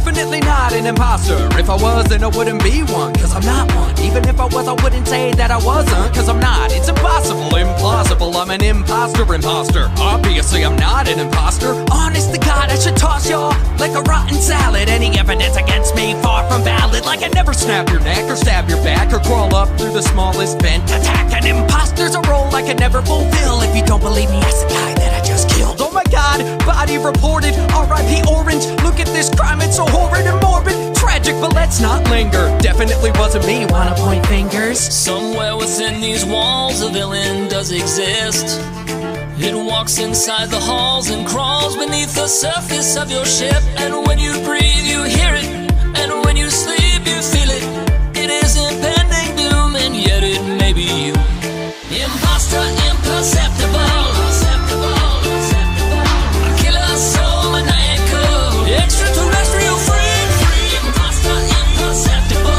definitely not an imposter. If I was, then I wouldn't be one, cause I'm not one. Even if I was, I wouldn't say that I wasn't, cause I'm not. It's impossible, implausible, I'm an imposter. Obviously I'm not an imposter. Honest to God, I should toss y'all like a rotten salad. Any evidence against me, far from valid. Like I never snap your neck or stab your back or crawl up through the smallest vent. Attack an imposter's a role I can never fulfill. If you don't believe me, ask the guy that I just killed. Oh my God, body reported, R.I.P. Orange. Look at this crime, it's so horrid and morbid. Tragic, but let's not linger. Definitely wasn't me, wanna point fingers? Somewhere within these walls a villain does exist. It walks inside the halls and crawls beneath the surface of your ship. And when you breathe you hear it, and when you sleep you feel it. It is impending doom, and yet it may be you. Imposter, imperceptible, a killer so maniacal, extraterrestrial freak, imposter, imperceptible,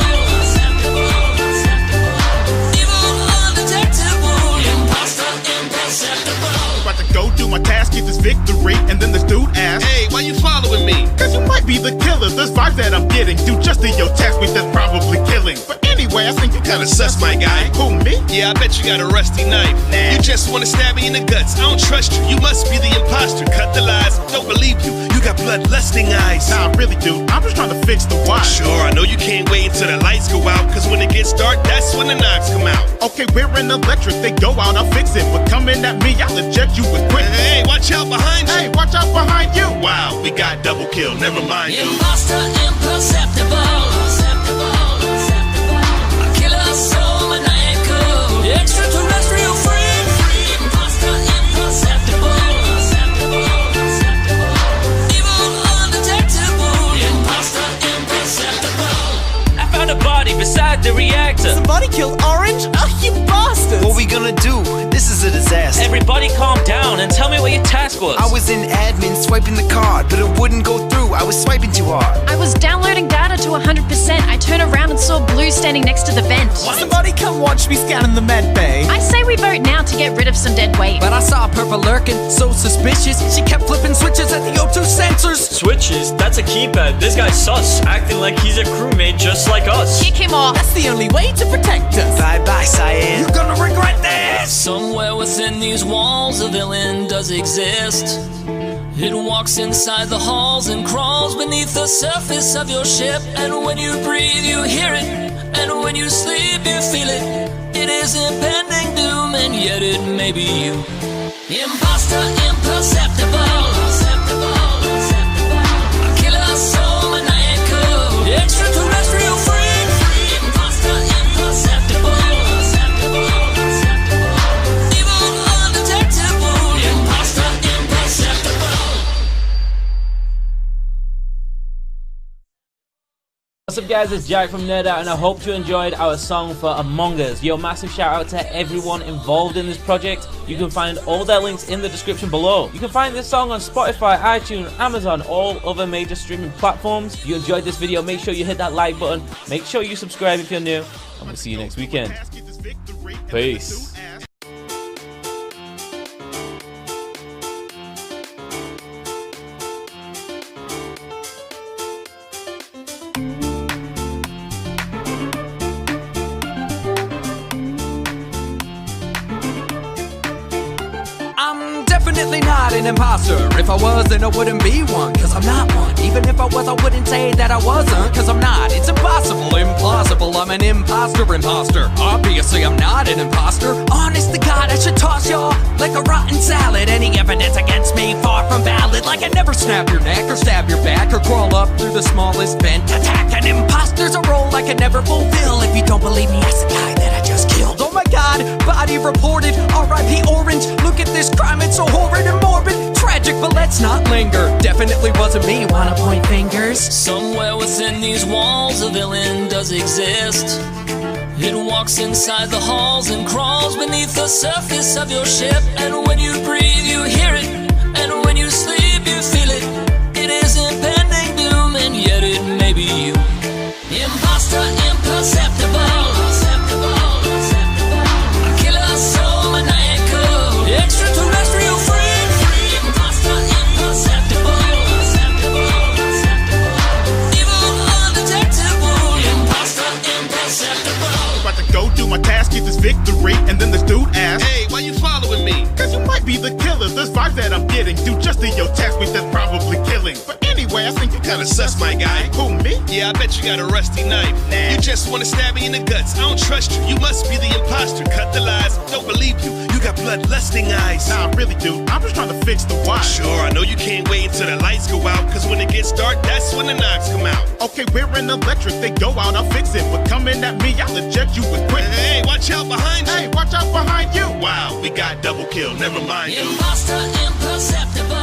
evil, undetectable, imposter, imperceptible. About to go do my task, get this victory, and then this dude asks, Hey, why you following me? cause you might be the killer. There's vibes that I'm getting. Do just to your task, which that's probably killing. But anyway, I think you Kinda sus, my guy. Who, me? Yeah, I bet you got a rusty knife. Nah. You just wanna stab me in the guts. I don't trust you. You must be the imposter. Cut the lies. Don't believe you. You got bloodlusting eyes. Nah, I really do. I'm just trying to fix the why. Sure, I know you can't wait until the lights go out. Cause when it gets dark, that's when the knives come out. Okay, we're in electric. They go out, I'll fix it. But coming at me, I'll eject you with quick. Hey, watch out behind you. Hey, watch out behind you. Wow, we got double kill. Never mind you. Imposter, imperceptible, a killer so maniacal, extraterrestrial freak, imposter, imperceptible, evil, undetectable, imposter, imperceptible. I found a body beside the reactor. Somebody killed Orange? Oh, you bastards! What we gonna do? This is a disaster. Everybody calm down and tell me what your task was. I was in admin swiping the card, but it wouldn't go through. I was swiping too hard. I was downloading data to 100%. I turned around and saw Blue standing next to the vent. Somebody come watch me scanning the med bay. I say we vote now to get rid of some dead weight. But I saw Purple lurking, so suspicious. She kept flipping switches at the O2 sensors. Switches? That's a keypad. This guy's sus, acting like he's a crewmate just like us. Kick him off. That's the only way to protect us. Bye-bye, Cyan. You're gonna regret this! Somewhere within these walls a villain does exist. It walks inside the halls and crawls beneath the surface of your ship. And when you breathe you hear it, and when you sleep you feel it. It is impending doom, and yet it may be you. Imposter, imperceptible, a killer so maniacal, extraterrestrial freak, imposter, imperceptible, evil, undetectable, imposter, imperceptible. What's up guys, it's Jack from Nerd Out and I hope you enjoyed our song for Among Us. Yo, massive shout out to everyone involved in this project. You can find all their links in the description below. You can find this song on Spotify, iTunes, Amazon, all other major streaming platforms. If you enjoyed this video, make sure you hit that like button. Make sure you subscribe if you're new. And we'll see you next weekend. Peace. I'm definitely not an imposter. If I was, then I wouldn't be one, cause I'm not one. Even if I was, I wouldn't say that I wasn't, cause I'm not. It's impossible, implausible, I'm an imposter. Obviously I'm not an imposter. Honest to God, I should toss y'all like a rotten salad. Any evidence against me, far from valid. Like I never snap your neck or stab your back or crawl up through the smallest vent. Attack an imposter's a role I can never fulfill. If you don't believe me, ask the guy that I just killed. Oh my God, body reported, R.I.P. Orange. Look at this crime, it's so horrid and morbid. Tragic, but let's not linger. Definitely wasn't me, wanna point fingers? Somewhere within these walls a villain does exist. It walks inside the halls and crawls beneath the surface of your ship. And when you breathe you hear it, and when you sleep you feel it. It is impending doom, and yet it may be you. Imposter, imperceptible, a killer so maniacal, extraterrestrial freak, imposter, imperceptible, evil, just to your task with that's probably killing. But anyway, I think you Kinda sus, my guy. Who, me? Yeah, I bet you got a rusty knife. Nah. You just wanna stab me in the guts. I don't trust you. You must be the imposter. Cut the lies. Don't believe you. You got bloodlusting eyes. Nah, I really do. I'm just trying to fix the wire. Sure, I know you can't wait until the lights go out. Cause when it gets dark, that's when the knocks come out. Okay, we're in electric. They go out, I'll fix it. But coming at me, I'll eject you with quick. Hey, watch out behind you. Hey, watch out behind you. Wow, we got double kill. Never mind, dude. Imposter, imperceptible.